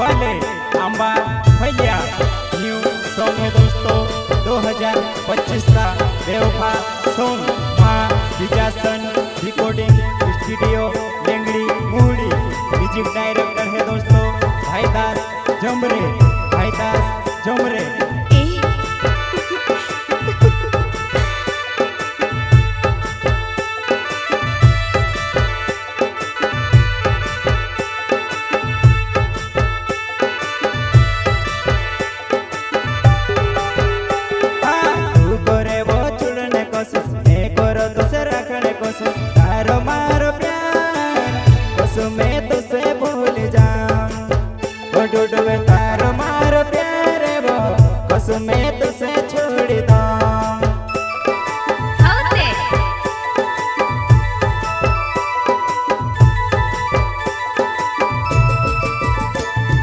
वाले आंबा भैया न्यू सॉन्ग है दोस्तों 2025 का बेवफा सॉन्ग विजासन रिकॉर्डिंग स्टूडियो लेंगड़ी मुहड़ी म्यूजिक डायरेक्टर है दोस्तों भाईदास जमरे तारो मारो प्यार कसो मैं तुझसे भूल जाऊं डूबे तारो मारो प्यार वो कसो मैं तुझसे छोड़ दूं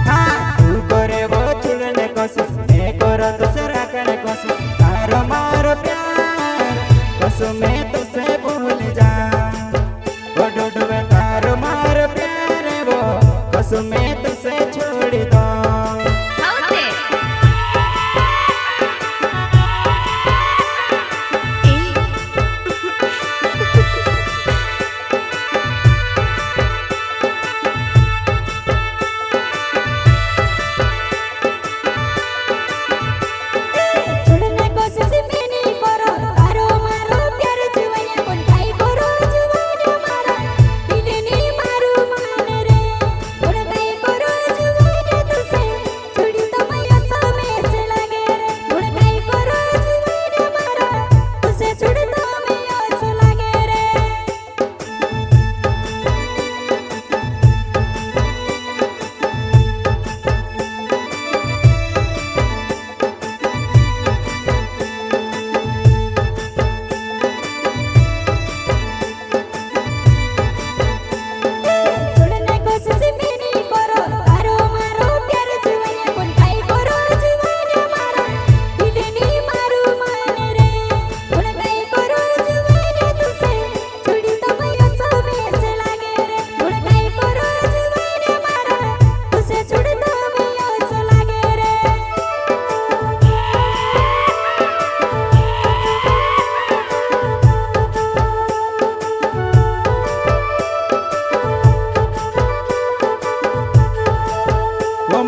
हाँ तू करे वो छुड़ने कोशिश मैं करो तुझसे रखने कोशिश तारो मारो प्यार कसो मैं तुझसे भूल जाऊं डूबे तारो मारो प्यार वो कसो मैं तुझसे छोड़ दूं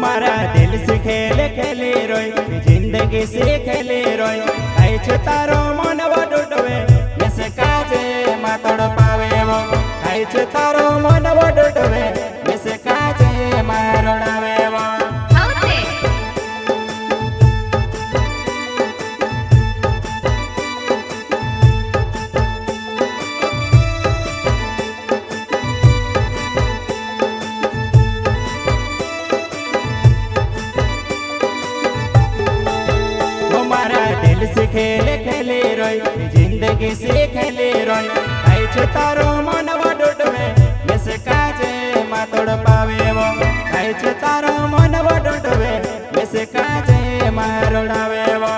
मारा दिल से खेले खेले रोय जिंदगी से खेले रोय आई छे तारो मन वडोडवे ऐसे काजे मातड़ पावे वो आई छे तारो मन वडोडवे ऐसे काजे मारणावे वो दिल से खेले खेले रोय जिंदगी से खेले रोय आई छे तारो मन वडोडवे ऐसे काजे मातड़ पावे वो आई छे तारो मन वडोडवे ऐसे काजे मारणावे वो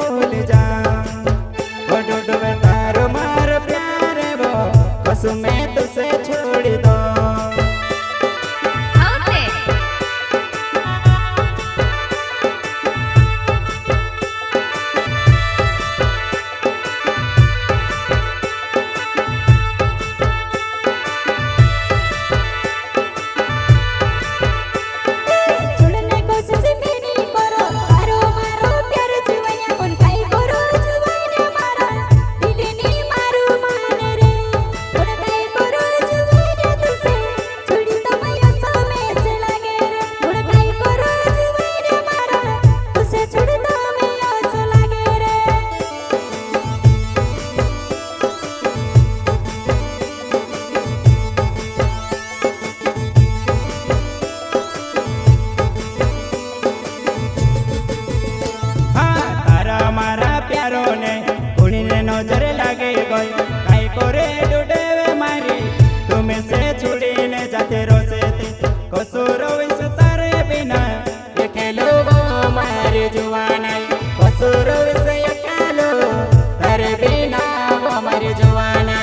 भूल जा वो डूडवे तारो मारो प्यार वो कसो मैं तुझसे छोड़ दो नजर लागे गई काई करे डूडे मारी तुम्हें से छुड़ी ने जाते रोसे कसूर तारे बिना ये खेलो वो मारी जुआन कसूर से खेलो तारे बिना वो मारी जुआन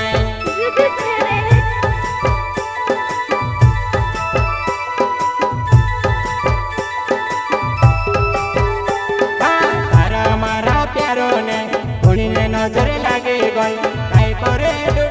तारा मारा प्यारो ने नजर लागे गई काई करे